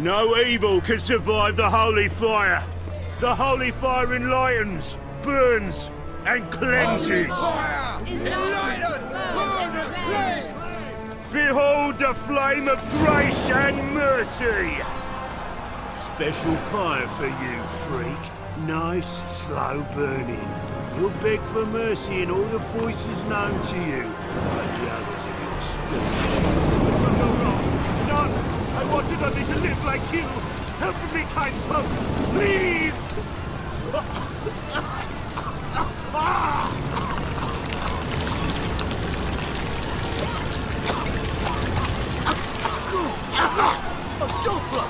No evil can survive the holy fire. The holy fire enlightens, burns, and cleanses. Behold the flame of grace and mercy. Special fire for you, freak. Nice, slow burning. You'll beg for mercy in all the voices known to you, like the others of your species. If I go wrong, none. I wanted only to live like you. Help me, kind folk, please! A Doppler!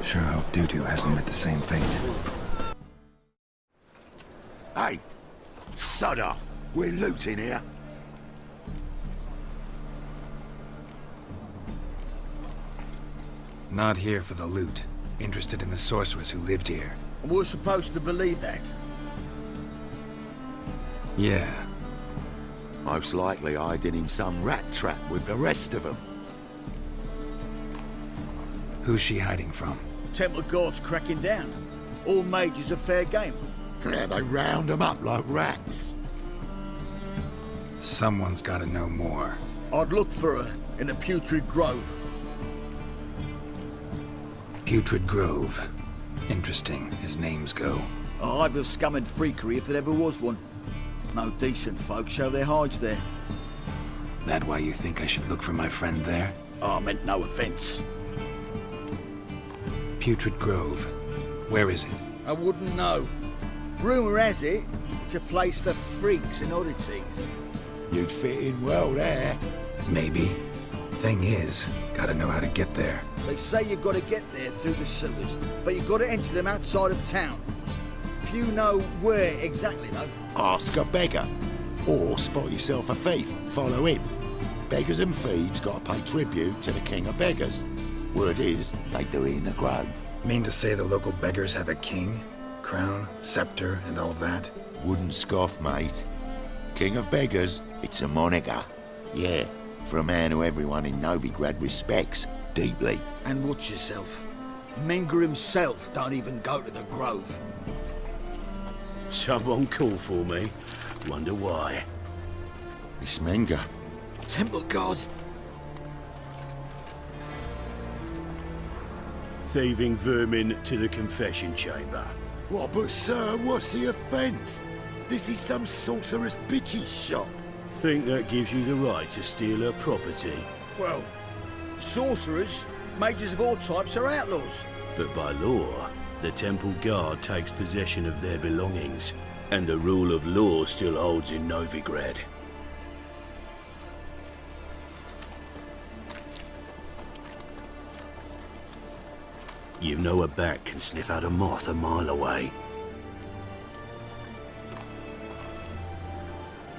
Sure hope Doo-Doo hasn't met the same fate. Hey! Sod off! We're looting here. Not here for the loot. Interested in the sorceress who lived here. And we're supposed to believe that? Yeah. Most likely hiding in some rat trap with the rest of them. Who's she hiding from? Temple Guard's cracking down. All mages are fair game. Yeah, they round them up like rats. Someone's gotta know more. I'd look for her in the Putrid Grove. Putrid Grove. Interesting, as names go. A hive of scum and freakery if there ever was one. No decent folk show their hides there. That why you think I should look for my friend there? I meant no offence. Putrid Grove. Where is it? I wouldn't know. Rumour has it, it's a place for freaks and oddities. You'd fit in well there. Maybe. Thing is, gotta know how to get there. They say you've got to get there through the sewers, but you've got to enter them outside of town. Few know where exactly, though. Ask a beggar. Or spot yourself a thief. Follow him. Beggars and thieves gotta pay tribute to the king of beggars. Word is, they do it in the grove. Mean to say the local beggars have a king? Crown, scepter, and all that? Wouldn't scoff, mate. King of beggars, it's a moniker. Yeah, for a man who everyone in Novigrad respects deeply. And watch yourself. Menger himself don't even go to the grove. Someone called for me. Wonder why. It's Menger. Temple Guard. Thieving vermin to the confession chamber. What, but sir, what's the offence? This is some sorcerer's bitchy shop. Think that gives you the right to steal her property? Well, sorcerers, mages of all types are outlaws. But by law, the Temple Guard takes possession of their belongings, and the rule of law still holds in Novigrad. You know a bat can sniff out a moth a mile away.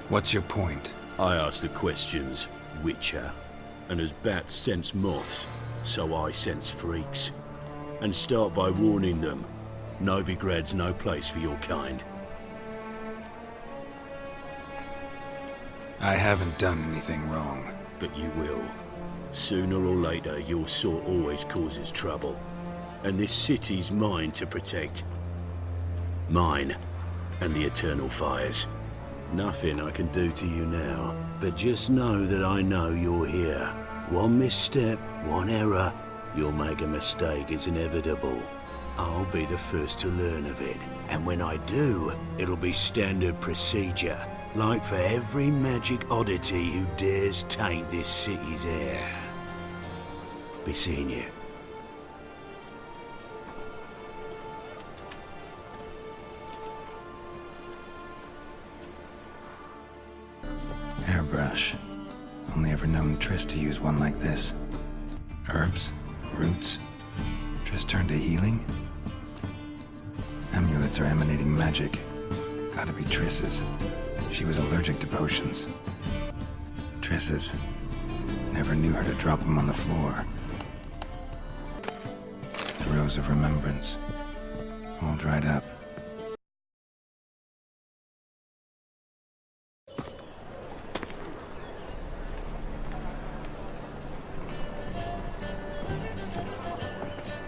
What's your point? I ask the questions, Witcher. And as bats sense moths, so I sense freaks. And start by warning them, Novigrad's no place for your kind. I haven't done anything wrong. But you will. Sooner or later, your sort always causes trouble. And this city's mine to protect. Mine and the eternal fires. Nothing I can do to you now, but just know that I know you're here. One misstep, one error, you'll make a mistake, it's inevitable. I'll be the first to learn of it, and when I do, it'll be standard procedure, like for every magic oddity who dares taint this city's air. Be seeing you. Hairbrush. Only ever known Triss to use one like this. Herbs, roots. Triss turned to healing? Amulets are emanating magic. Gotta be Triss's. She was allergic to potions. Triss's. Never knew her to drop them on the floor. The Rose of Remembrance. All dried up.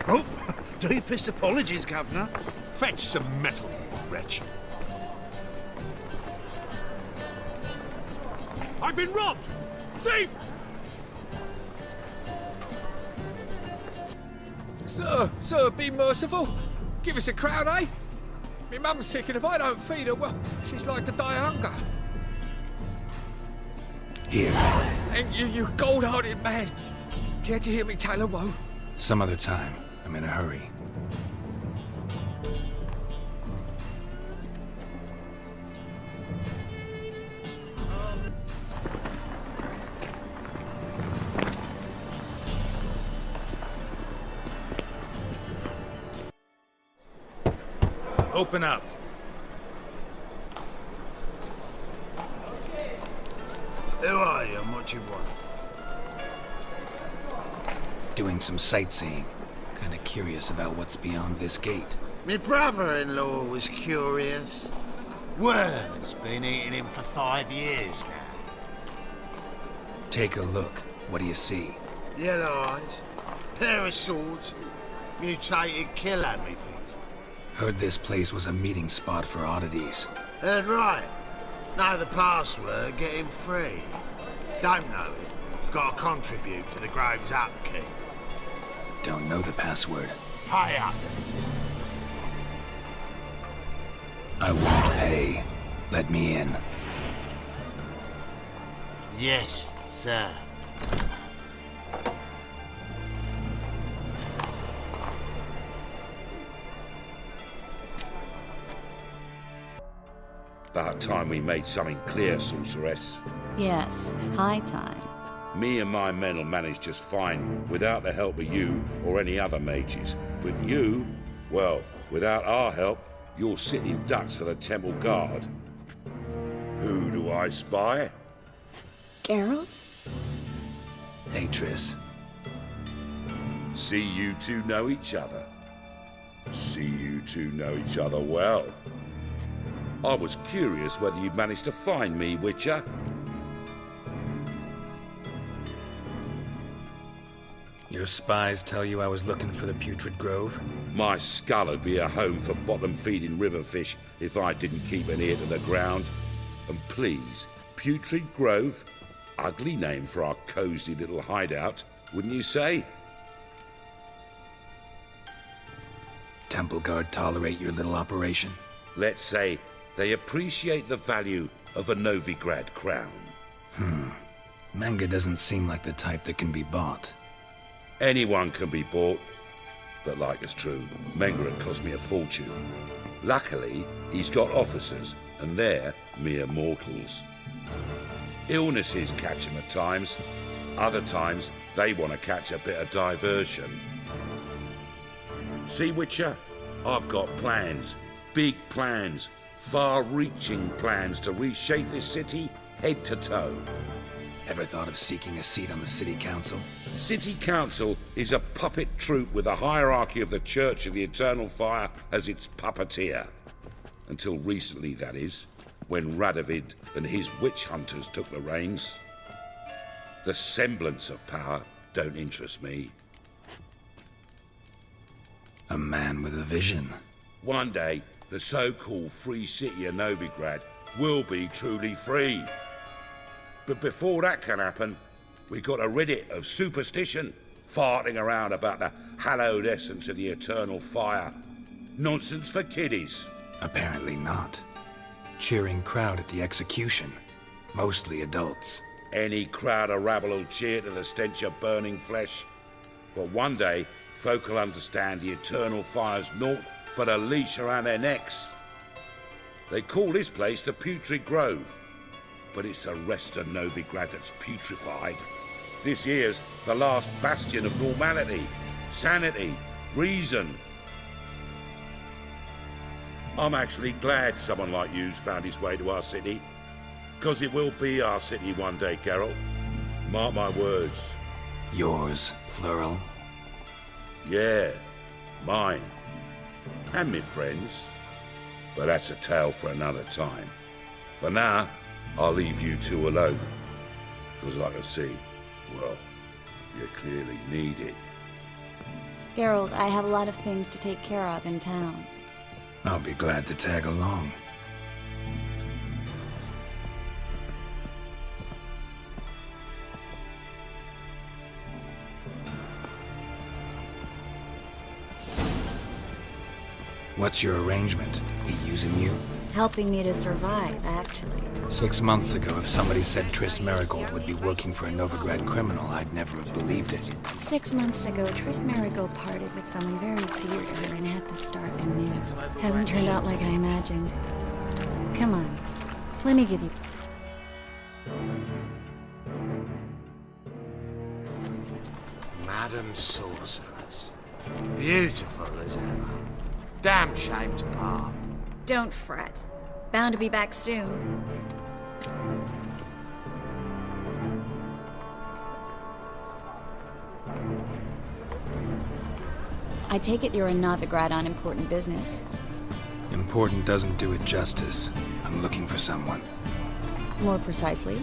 Oh, deepest apologies, Governor. Fetch some metal, you wretch. I've been robbed! Thief! Sir, be merciful. Give us a crown, eh? Me mum's sick, and if I don't feed her, well, she's like to die of hunger. Here. Thank you, you gold-hearted man. Care to hear me tell a woe? Some other time. I'm in a hurry. Open up. Who are you and what you want? Doing some sightseeing. Kinda curious about what's beyond this gate. My brother-in-law was curious. Worm's been eating him for 5 years now. Take a look. What do you see? Yellow eyes, pair of swords, mutated killer, methinks. Heard this place was a meeting spot for oddities. Heard right. Know the password, get him free. Don't know it, gotta contribute to the Grove's upkeep. Don't know the password. Pay up. I won't pay. Let me in. Yes, sir. About time we made something clear, sorceress. Yes, high time. Me and my men will manage just fine without the help of you or any other mages. But you, well, without our help, you're sitting ducks for the temple guard. Who do I spy? Geralt? Hey, Triss. See you two know each other. See you two know each other well. I was curious whether you'd managed to find me, Witcher. Your spies tell you I was looking for the Putrid Grove? My skull would be a home for bottom-feeding river fish if I didn't keep an ear to the ground. And please, Putrid Grove? Ugly name for our cosy little hideout, wouldn't you say? Temple Guard tolerate your little operation? Let's say they appreciate the value of a Novigrad crown. Manga doesn't seem like the type that can be bought. Anyone can be bought, but like it's true, Mengerat cost me a fortune. Luckily, he's got officers, and they're mere mortals. Illnesses catch him at times. Other times, they want to catch a bit of diversion. See, Witcher? I've got plans. Big plans. Far-reaching plans to reshape this city head to toe. Ever thought of seeking a seat on the city council? City Council is a puppet troupe with a hierarchy of the Church of the Eternal Fire as its puppeteer. Until recently, that is, when Radovid and his witch hunters took the reins. The semblance of power don't interest me. A man with a vision. One day, the so-called free city of Novigrad will be truly free. But before that can happen, we got to rid it of superstition, farting around about the hallowed essence of the eternal fire. Nonsense for kiddies. Apparently not. Cheering crowd at the execution. Mostly adults. Any crowd of rabble will cheer to the stench of burning flesh. But one day, folk will understand the eternal fire's naught but a leash around their necks. They call this place the Putrid Grove. But it's the rest of Novigrad that's putrefied. This here's the last bastion of normality, sanity, reason. I'm actually glad someone like you's found his way to our city. Because it will be our city one day, Geralt. Mark my words. Yours, plural. Yeah, mine. And me friends. But that's a tale for another time. For now, I'll leave you two alone. Because I can see, well, you clearly need it. Geralt, I have a lot of things to take care of in town. I'll be glad to tag along. What's your arrangement? He using you? Helping me to survive, actually. 6 months ago, if somebody said Triss Merigold would be working for a Novigrad criminal, I'd never have believed it. 6 months ago, Triss Merigold parted with someone very dear to her and had to start anew. Hasn't turned out like I imagined. Come on, let me give you... Madam Sorceress. Beautiful as ever. Damn shame to part. Don't fret. Bound to be back soon. I take it you're in Novigrad on important business. Important doesn't do it justice. I'm looking for someone. More precisely?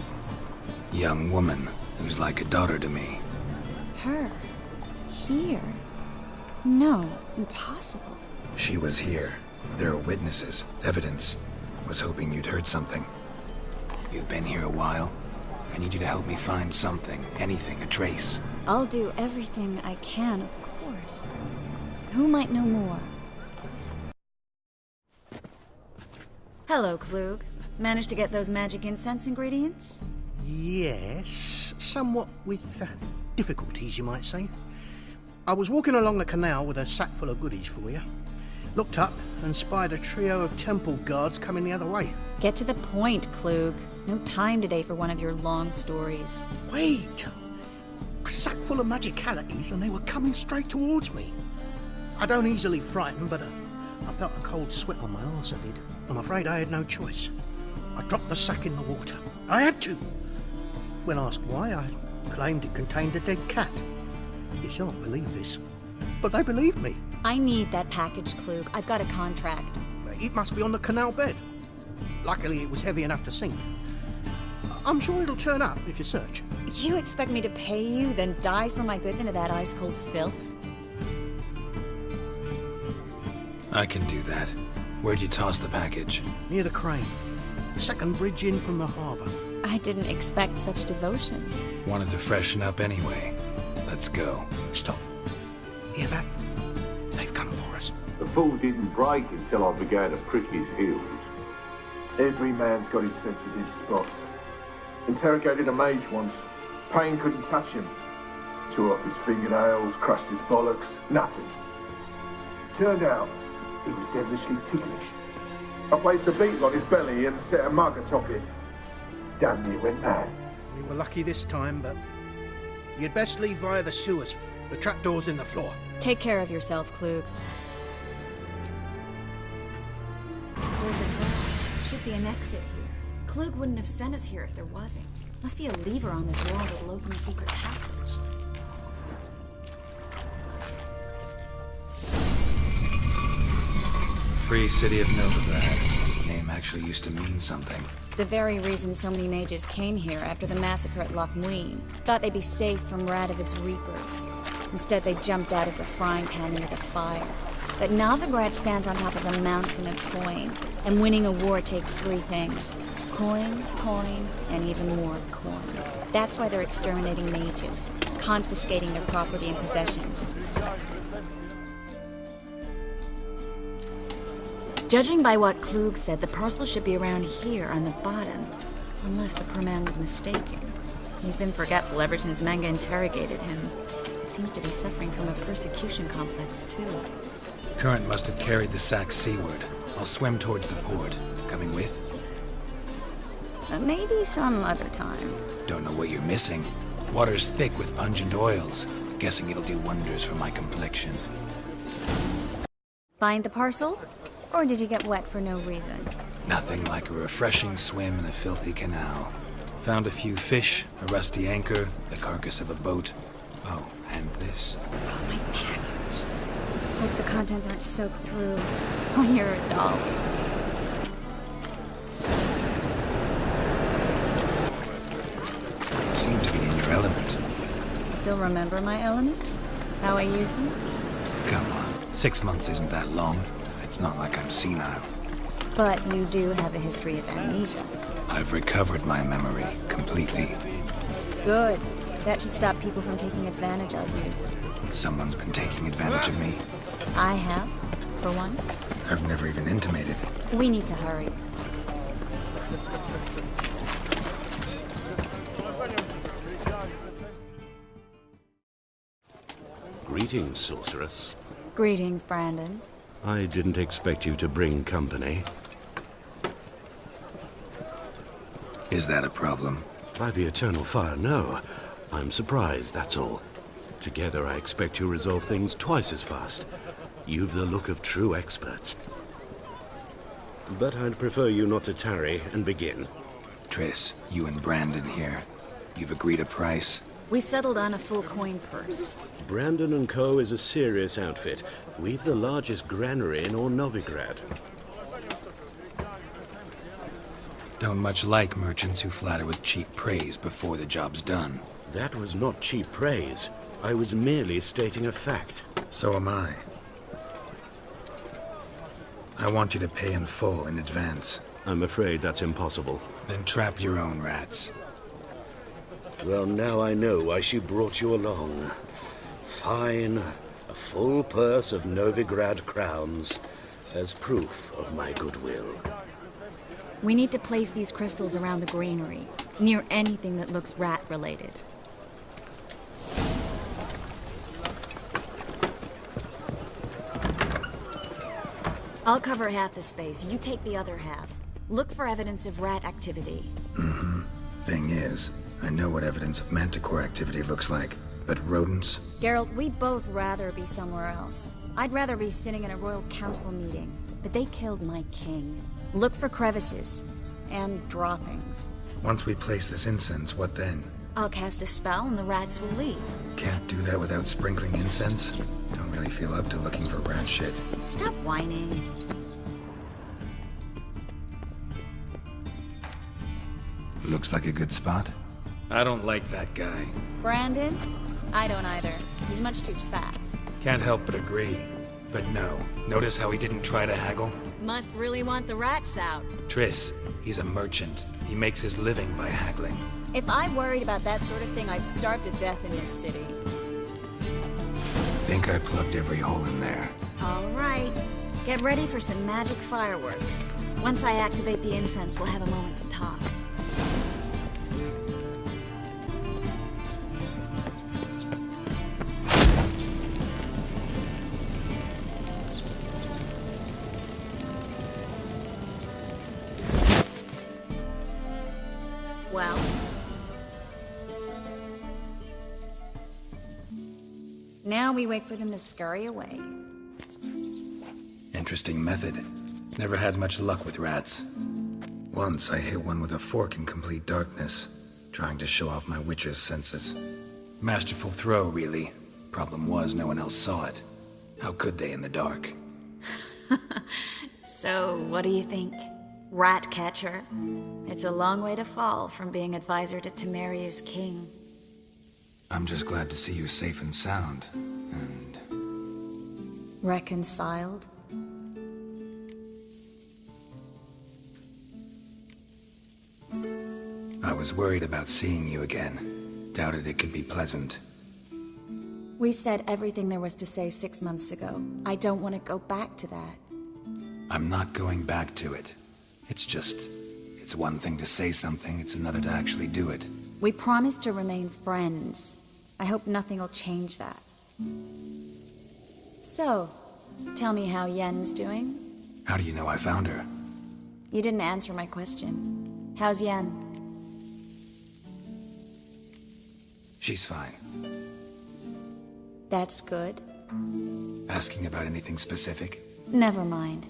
Young woman who's like a daughter to me. Her? Here? No, impossible. She was here. There are witnesses, evidence. Was hoping you'd heard something. You've been here a while. I need you to help me find something, anything, a trace. I'll do everything I can, of course. Who might know more? Hello, Klug. Managed to get those magic incense ingredients? Yes, somewhat with difficulties, you might say. I was walking along the canal with a sack full of goodies for you. Looked up and spied a trio of temple guards coming the other way. Get to the point, Klug. No time today for one of your long stories. Wait! A sack full of magicalities and they were coming straight towards me. I don't easily frighten, but I felt a cold sweat on my arse, I did. I'm afraid I had no choice. I dropped the sack in the water. I had to. When asked why, I claimed it contained a dead cat. You shan't believe this, but they believed me. I need that package, Klug. I've got a contract. It must be on the canal bed. Luckily, it was heavy enough to sink. I'm sure it'll turn up if you search. You expect me to pay you, then dive for my goods into that ice-cold filth? I can do that. Where'd you toss the package? Near the crane. Second bridge in from the harbour. I didn't expect such devotion. Wanted to freshen up anyway. Let's go. Stop. Hear that? They've come for us. The fool didn't break until I began to prick his heels. Every man's got his sensitive spots. Interrogated a mage once. Pain couldn't touch him. Tore off his fingernails, crushed his bollocks, nothing. Turned out, he was devilishly ticklish. I placed a beetle on his belly and set a mug atop it. Damn near went mad. We were lucky this time, but you'd best leave via the sewers. The trapdoor's in the floor. Take care of yourself, Klug. There's a door. Should be an exit here. Klug wouldn't have sent us here if there wasn't. Must be a lever on this wall that'll open a secret passage. Free City of Novigrad. Name actually used to mean something. The very reason so many mages came here after the massacre at Loch Muin. Thought they'd be safe from Radovid's reapers. Instead, they jumped out of the frying pan into the fire. But Novigrad stands on top of a mountain of coin, and winning a war takes 3 things. Coin, coin, and even more coin. That's why they're exterminating mages, confiscating their property and possessions. Judging by what Klug said, the parcel should be around here on the bottom. Unless the poor man was mistaken. He's been forgetful ever since Manga interrogated him. Seems to be suffering from a persecution complex, too. Current must have carried the sack seaward. I'll swim towards the port. Coming with? Maybe some other time. Don't know what you're missing. Water's thick with pungent oils. Guessing it'll do wonders for my complexion. Find the parcel? Or did you get wet for no reason? Nothing like a refreshing swim in a filthy canal. Found a few fish, a rusty anchor, the carcass of a boat. Oh, and this. Oh, my package. Hope the contents aren't soaked through. Oh, you're a doll. Seem to be in your element. Still remember my elements? How I use them? Come on, 6 months isn't that long. It's not like I'm senile. But you do have a history of amnesia. I've recovered my memory completely. Good. That should stop people from taking advantage of you. Someone's been taking advantage of me. I have, for one. I've never even intimated. We need to hurry. Greetings, sorceress. Greetings, Brandon. I didn't expect you to bring company. Is that a problem? By the eternal fire, no. I'm surprised, that's all. Together, I expect you resolve things twice as fast. You've the look of true experts. But I'd prefer you not to tarry and begin. Triss, you and Brandon here. You've agreed a price? We settled on a full coin purse. Brandon & Co. is a serious outfit. We've the largest granary in all Novigrad. Don't much like merchants who flatter with cheap praise before the job's done. That was not cheap praise. I was merely stating a fact. So am I. I want you to pay in full in advance. I'm afraid that's impossible. Then trap your own rats. Well, now I know why she brought you along. Fine. A full purse of Novigrad crowns as proof of my goodwill. We need to place these crystals around the granary, near anything that looks rat-related. I'll cover half the space, you take the other half. Look for evidence of rat activity. Mm-hmm. Thing is, I know what evidence of manticore activity looks like, but rodents? Geralt, we'd both rather be somewhere else. I'd rather be sitting in a royal council meeting, but they killed my king. Look for crevices and droppings. Once we place this incense, what then? I'll cast a spell and the rats will leave. Can't do that without sprinkling incense? Don't really feel up to looking for rat shit. Stop whining. Looks like a good spot. I don't like that guy. Brandon? I don't either. He's much too fat. Can't help but agree. But no, notice how he didn't try to haggle? Must really want the rats out. Triss, he's a merchant. He makes his living by haggling. If I worried about that sort of thing, I'd starve to death in this city. Think I plugged every hole in there. All right. Get ready for some magic fireworks. Once I activate the incense, we'll have a moment to talk. Well? Now we wait for them to scurry away. Interesting method. Never had much luck with rats. Once I hit one with a fork in complete darkness, trying to show off my witcher's senses. Masterful throw, really. Problem was, no one else saw it. How could they in the dark? So, what do you think? Rat catcher? It's a long way to fall from being advisor to Temeria's king. I'm just glad to see you safe and sound, and... Reconciled? I was worried about seeing you again. Doubted it could be pleasant. We said everything there was to say 6 months ago. I don't want to go back to that. I'm not going back to it. It's just... It's one thing to say something, it's another to actually do it. We promised to remain friends. I hope nothing will change that. So, tell me how Yen's doing? How do you know I found her? You didn't answer my question. How's Yen? She's fine. That's good. Asking about anything specific? Never mind.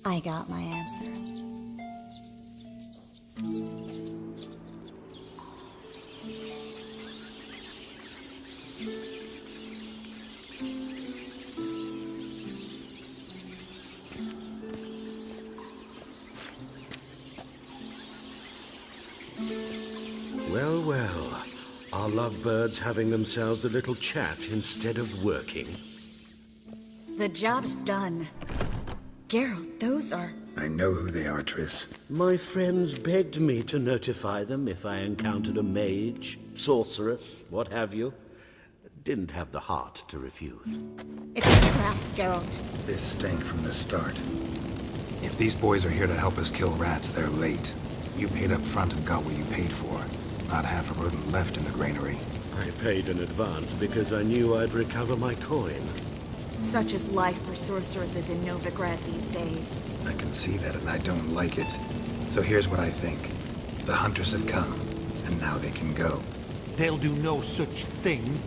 I got my answer. Well, well. Are lovebirds having themselves a little chat instead of working? The job's done. Geralt, those are... I know who they are, Triss. My friends begged me to notify them if I encountered a mage, sorceress, what have you. Didn't have the heart to refuse. It's a trap, Geralt. This stank from the start. If these boys are here to help us kill rats, they're late. You paid up front and got what you paid for. Not half a rodent left in the granary. I paid in advance because I knew I'd recover my coin. Such is life for sorceresses in Novigrad these days. I can see that and I don't like it. So here's what I think. The hunters have come, and now they can go. They'll do no such thing.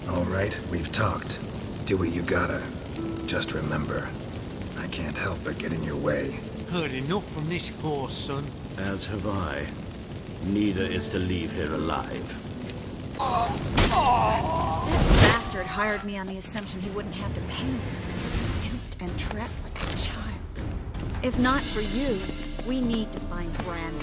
All right, we've talked. Do what you gotta. Just remember, I can't help but get in your way. Heard enough from this horse, son. As have I. Neither is to leave here alive. That bastard hired me on the assumption he wouldn't have to pay me. Duped and trapped like a child. If not for you, we need to find Brandon.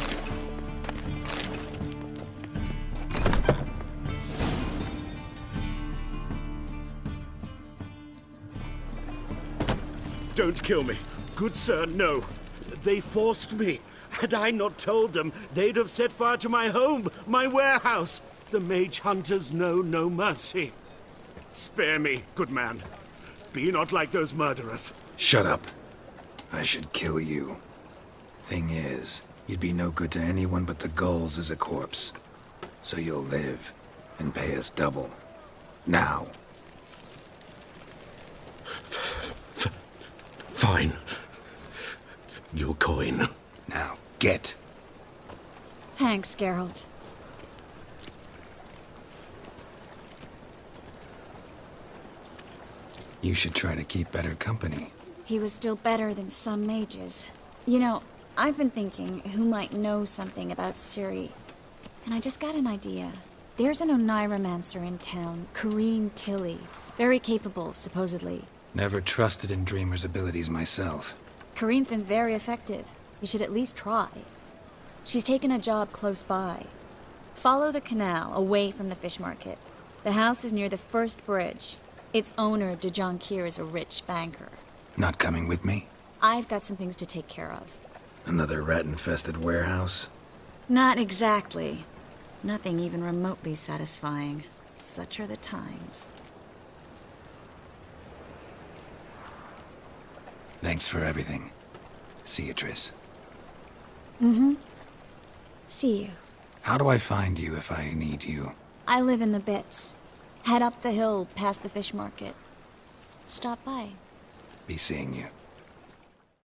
Don't kill me. Good sir, no. They forced me. Had I not told them, they'd have set fire to my home, my warehouse. The mage hunters know no mercy. Spare me, good man. Be not like those murderers. Shut up. I should kill you. Thing is, you'd be no good to anyone but the gulls as a corpse. So you'll live and pay us double. Now. Fine. Your coin. Now, get. Thanks, Geralt. You should try to keep better company. He was still better than some mages. You know, I've been thinking who might know something about Ciri. And I just got an idea. There's an Oneiromancer in town, Corrine Tilly. Very capable, supposedly. Never trusted in Dreamer's abilities myself. Corrine's been very effective. You should at least try. She's taken a job close by. Follow the canal, away from the fish market. The house is near the first bridge. Its owner, de Jonquier, is a rich banker. Not coming with me? I've got some things to take care of. Another rat-infested warehouse? Not exactly. Nothing even remotely satisfying. Such are the times. Thanks for everything. See you, Triss. Mm-hmm. See you. How do I find you if I need you? I live in the Bits. Head up the hill past the fish market. Stop by. Be seeing you.